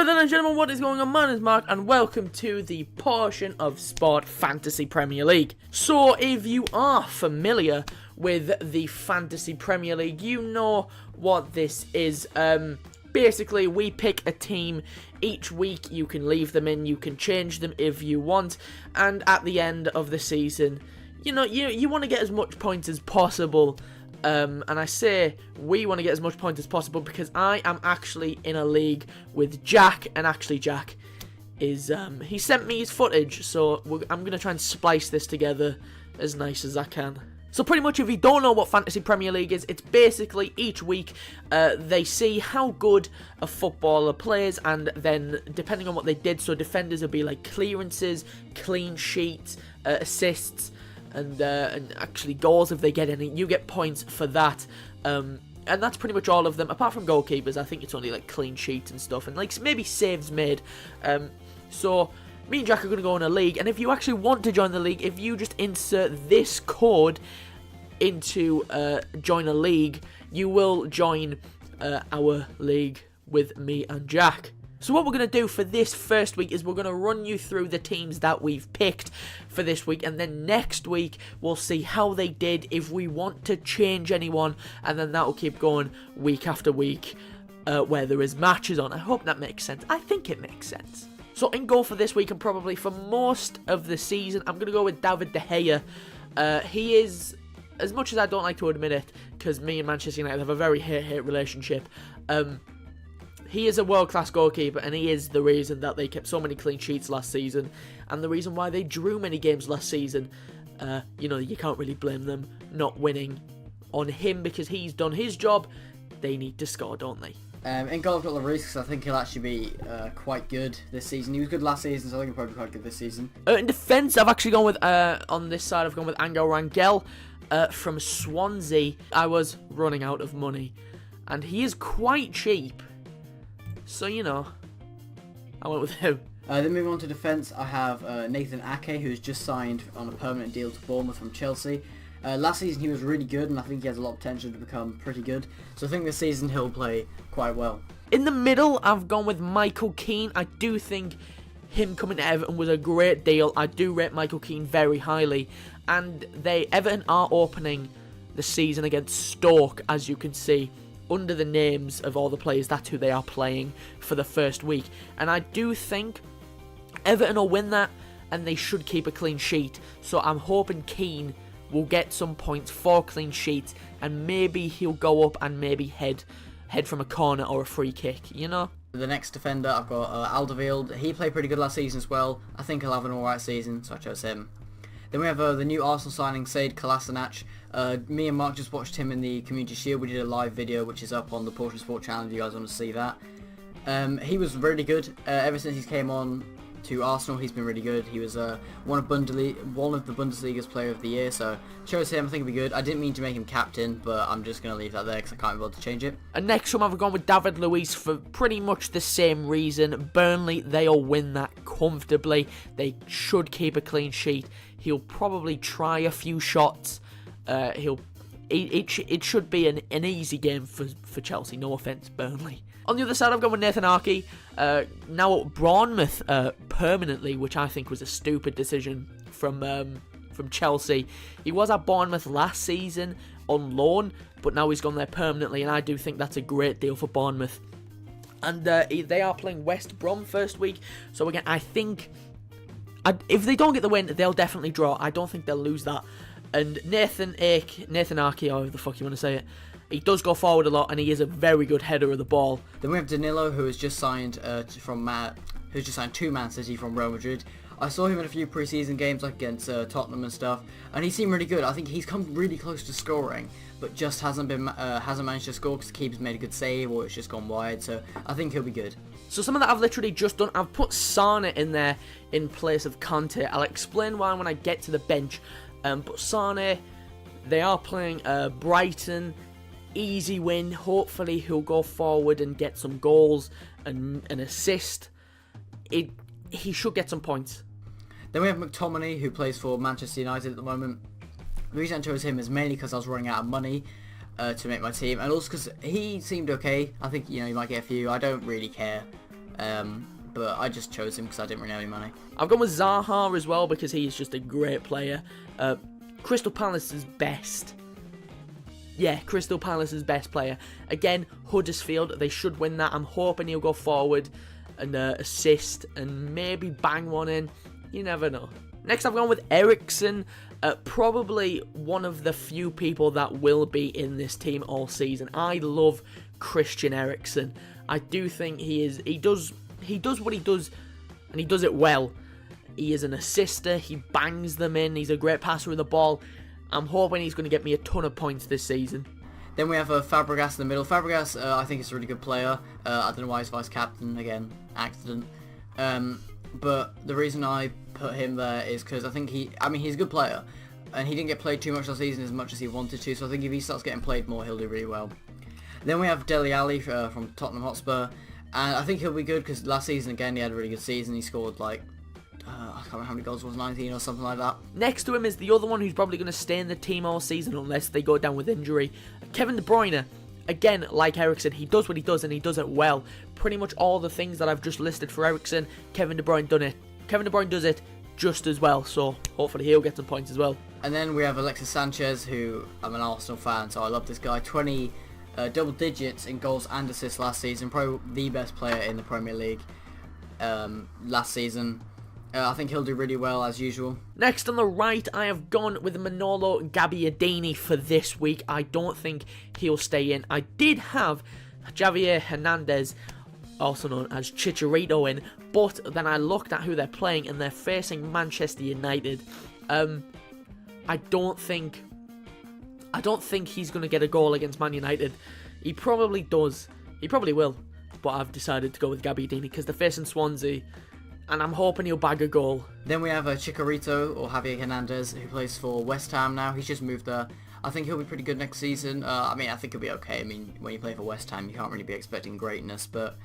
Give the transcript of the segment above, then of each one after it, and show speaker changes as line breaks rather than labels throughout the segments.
Brethren and gentlemen, what is going on? My name is Mark and welcome to the portion of Sport Fantasy Premier League. So if you are familiar with the Fantasy Premier League, you know what this is. Basically, we pick a team each week. You can leave them in, you can change them if you want, and at the end of the season, you know, you want to get as much points as possible. And I say we want to get as much points as possible because I am actually in a league with Jack, and actually Jack is, he sent me his footage, so I'm going to try and splice this together as nice as I can. So pretty much, if you don't know what Fantasy Premier League is, it's basically each week they see how good a footballer plays, and then depending on what they did, so defenders will be like clearances, clean sheets, assists, and actually goals if they get any. You get points for that, and that's pretty much all of them, apart from goalkeepers. I think it's only like clean sheets and stuff, and like maybe saves made. So me and Jack are going to go in a league, and if you actually want to join the league, if you just insert this code into join a league, you will join our league with me and Jack. So what we're going to do for this first week is we're going to run you through the teams that we've picked for this week, and then next week we'll see how they did, if we want to change anyone, and then that will keep going week after week where there is matches on. I hope that makes sense. I think it makes sense. So in goal for this week, and probably for most of the season, I'm going to go with David De Gea. He is, as much as I don't like to admit it, because me and Manchester United have a very hate-hate relationship, he is a world-class goalkeeper, and he is the reason that they kept so many clean sheets last season, and the reason why they drew many games last season. You know, you can't really blame them not winning on him, because he's done his job. They need to score, don't they?
In goal, I've got Lloris because I think he'll actually be quite good this season. He was good last season, so I think he'll probably be quite good this season.
In defence, I've actually gone with, on this side, I've gone with Angel Rangel from Swansea. I was running out of money, and he is quite cheap. So, you know, I went with him.
Then moving on to defence, I have Nathan Ake, who's just signed on a permanent deal to Bournemouth from Chelsea. Last season he was really good, and I think he has a lot of potential to become pretty good. So I think this season he'll play quite well.
In the middle, I've gone with Michael Keane. I do think him coming to Everton was a great deal. I do rate Michael Keane very highly. And Everton are opening the season against Stoke, as you can see. Under the names of all the players, that's who they are playing for the first week. And I do think Everton will win that, and they should keep a clean sheet. So I'm hoping Keane will get some points for clean sheets, and maybe he'll go up and maybe head from a corner or a free kick, you know?
The next defender, I've got Alderweireld. He played pretty good last season as well. I think he'll have an alright season, so I chose him. Then we have the new Arsenal signing, Sead Kolasinac. Me and Mark just watched him in the Community Shield. We did a live video, which is up on the Portrait Sport channel if you guys want to see that. He was really good. Ever since he came on to Arsenal, he's been really good. He was one of the Bundesliga's Player of the Year, so chose him. I think he'll be good. I didn't mean to make him captain, but I'm just going to leave that there because I can't be able to change it.
And next one, I've gone with David Luiz for pretty much the same reason. Burnley, they'll win that comfortably. They should keep a clean sheet. He'll probably try a few shots. It should be an easy game for Chelsea. No offence, Burnley. On the other side, I've gone with Nathan Ake, now at Bournemouth permanently, which I think was a stupid decision from Chelsea. He was at Bournemouth last season on loan, but now he's gone there permanently, and I do think that's a great deal for Bournemouth. And they are playing West Brom first week, so again, I think if they don't get the win, they'll definitely draw. I don't think they'll lose that. And Nathan Ake, however the fuck you want to say it, he does go forward a lot, and he is a very good header of the ball.
Then we have Danilo, who has just signed to Man City from Real Madrid. I saw him in a few pre-season games, like against Tottenham and stuff, and he seemed really good. I think he's come really close to scoring, but just hasn't managed to score because the keeper's made a good save, or it's just gone wide. So I think he'll be good.
So some of that I've literally just done. I've put Sane in there in place of Kante. I'll explain why when I get to the bench. But Sane, they are playing Brighton. Easy win. Hopefully he'll go forward and get some goals and an assist. He should get some points.
Then we have McTominey, who plays for Manchester United at the moment. The reason I chose him is mainly because I was running out of money to make my team, and also because he seemed okay. I think, you know, he might get a few. I don't really care. But I just chose him because I didn't really have any money.
I've gone with Zaha as well because he is just a great player. Crystal Palace's best. Yeah, Crystal Palace's best player. Again, Huddersfield, they should win that. I'm hoping he'll go forward and assist and maybe bang one in. You never know. Next, I've gone with Eriksen. Probably one of the few people that will be in this team all season. I love Christian Eriksen. I do think he does what he does, and he does it well. He is an assister, he bangs them in, he's a great passer of the ball. I'm hoping he's going to get me a ton of points this season.
Then we have Fabregas in the middle. Fabregas, I think is a really good player. I don't know why he's vice-captain, again, accident. But the reason I put him there is because I think he's a good player. And he didn't get played too much last season as much as he wanted to, so I think if he starts getting played more, he'll do really well. Then we have Dele Alli from Tottenham Hotspur. And I think he'll be good because last season, again, he had a really good season. He scored like, I can't remember how many goals it was, 19 or something like that.
Next to him is the other one who's probably going to stay in the team all season unless they go down with injury. Kevin De Bruyne. Again, like Eriksen, he does what he does and he does it well. Pretty much all the things that I've just listed for Eriksen, Kevin De Bruyne done it. Kevin De Bruyne does it just as well, so hopefully he'll get some points as well.
And then we have Alexis Sanchez, who I'm an Arsenal fan, so I love this guy. 20 double digits in goals and assists last season, probably the best player in the Premier League last season. I think he'll do really well as usual.
Next on the right, I have gone with Manolo Gabbiadini for this week. I don't think he'll stay in. I did have Javier Hernandez, also known as Chicharito, in, but then I looked at who they're playing and they're facing Manchester United. I don't think he's going to get a goal against Man United. He probably does. He probably will. But I've decided to go with Gabbiadini because they're facing Swansea. And I'm hoping he'll bag a goal.
Then we have Chicharito, or Javier Hernandez, who plays for West Ham now. He's just moved there. I think he'll be pretty good next season. I think he'll be okay. When you play for West Ham, you can't really be expecting greatness. But,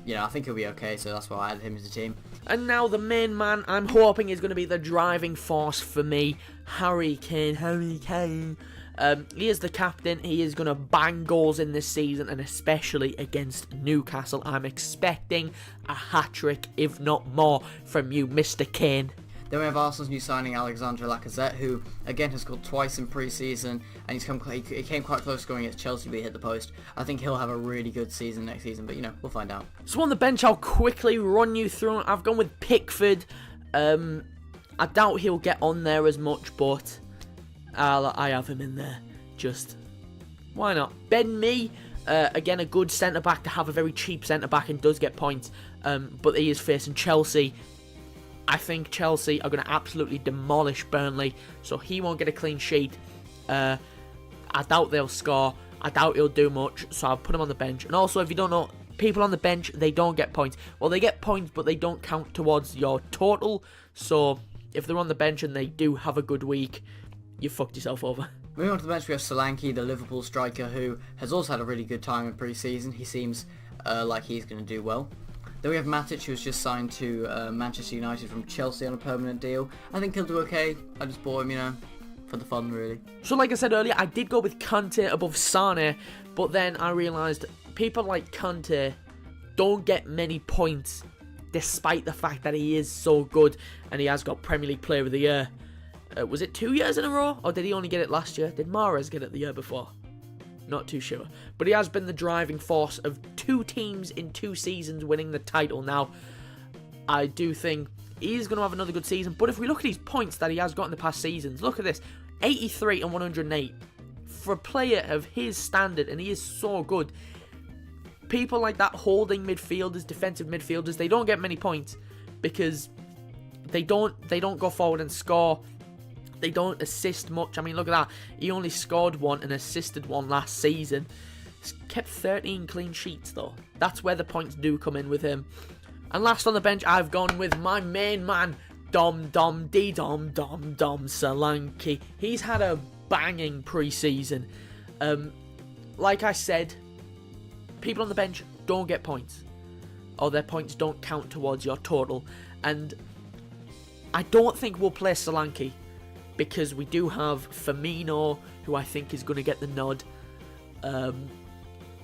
I think he'll be okay. So that's why I added him to the team.
And now the main man I'm hoping is going to be the driving force for me. Harry Kane. He is the captain. He is going to bang goals in this season, and especially against Newcastle. I'm expecting a hat-trick, if not more, from you, Mr. Kane.
Then we have Arsenal's new signing, Alexandre Lacazette, who, again, has scored twice in pre-season, and he came quite close scoring against Chelsea, but he hit the post. I think he'll have a really good season next season, but, we'll find out.
So on the bench, I'll quickly run you through. I've gone with Pickford. I doubt he'll get on there as much, but I have him in there. Just, why not? Ben Mee, again, a good centre-back to have, a very cheap centre-back, and does get points. But he is facing Chelsea. I think Chelsea are going to absolutely demolish Burnley, so he won't get a clean sheet. I doubt they'll score. I doubt he'll do much, so I'll put him on the bench. And also, if you don't know, people on the bench, they don't get points. Well, they get points, but they don't count towards your total. So, if they're on the bench and they do have a good week, you fucked yourself over.
Moving on to the bench, we have Solanke, the Liverpool striker, who has also had a really good time in pre-season. He seems like he's going to do well. Then we have Matic, who was just signed to Manchester United from Chelsea on a permanent deal. I think he'll do okay. I just bought him, for the fun, really.
So like I said earlier, I did go with Kante above Sane, but then I realised people like Kante don't get many points, despite the fact that he is so good, and he has got Premier League Player of the Year. Was it 2 years in a row, or did he only get it last year? Did Mahrez get it the year before? Not too sure. But he has been the driving force of 2 teams in 2 seasons winning the title. Now, I do think he's going to have another good season. But if we look at his points that he has got in the past seasons, look at this. 83 and 108. For a player of his standard, and he is so good, people like that holding midfielders, defensive midfielders, they don't get many points because they don't go forward and score. They don't assist much. I mean, look at that. He only scored 1 and assisted 1 last season. He's kept 13 clean sheets, though. That's where the points do come in with him. And last on the bench, I've gone with my main man, Dom Solanke. He's had a banging pre-season. Like I said, people on the bench don't get points, or their points don't count towards your total. And I don't think we'll play Solanke, because we do have Firmino, who I think is going to get the nod.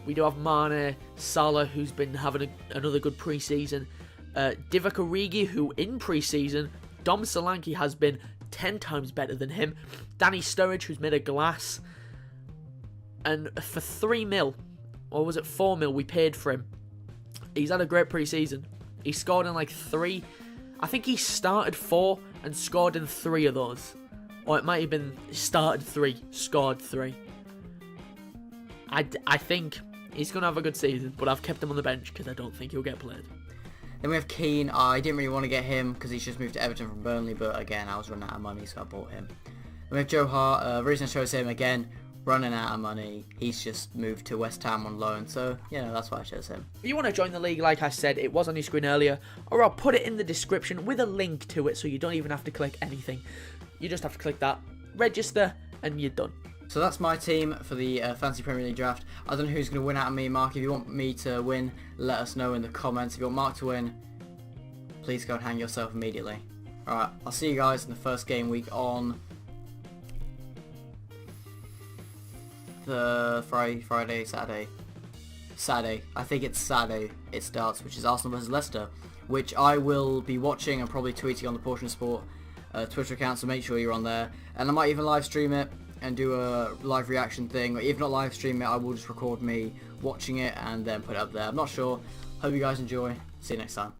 We do have Mane, Salah, who's been having another good pre-season. Divock Origi, who in pre-season, Dom Solanke has been 10 times better than him. Danny Sturridge, who's made a glass. And for 3 mil, or was it 4 mil we paid for him, he's had a great pre-season. He scored in like 3. I think he started 4 and scored in 3 of those. Or it might have been started 3, scored 3. I think he's going to have a good season, but I've kept him on the bench because I don't think he'll get played.
Then we have Keane. I didn't really want to get him because he's just moved to Everton from Burnley, but again, I was running out of money, so I bought him. Then we have Joe Hart. The reason I chose him, again, running out of money. He's just moved to West Ham on loan, so, that's why I chose him.
If you want to join the league, like I said, it was on your screen earlier, or I'll put it in the description with a link to it, so you don't even have to click anything. You just have to click that, register, and you're done.
So that's my team for the Fantasy Premier League draft. I don't know who's going to win out of me, Mark. If you want me to win, let us know in the comments. If you want Mark to win, please go and hang yourself immediately. Alright, I'll see you guys in the first game week on the Friday, Saturday. I think it's Saturday it starts, which is Arsenal versus Leicester, which I will be watching and probably tweeting on the Portion Sport Twitter account, so make sure you're on there. And I might even live stream it and do a live reaction thing, or if not live stream it, I will just record me watching it and then put it up there. I'm not sure. Hope you guys enjoy. See you next time.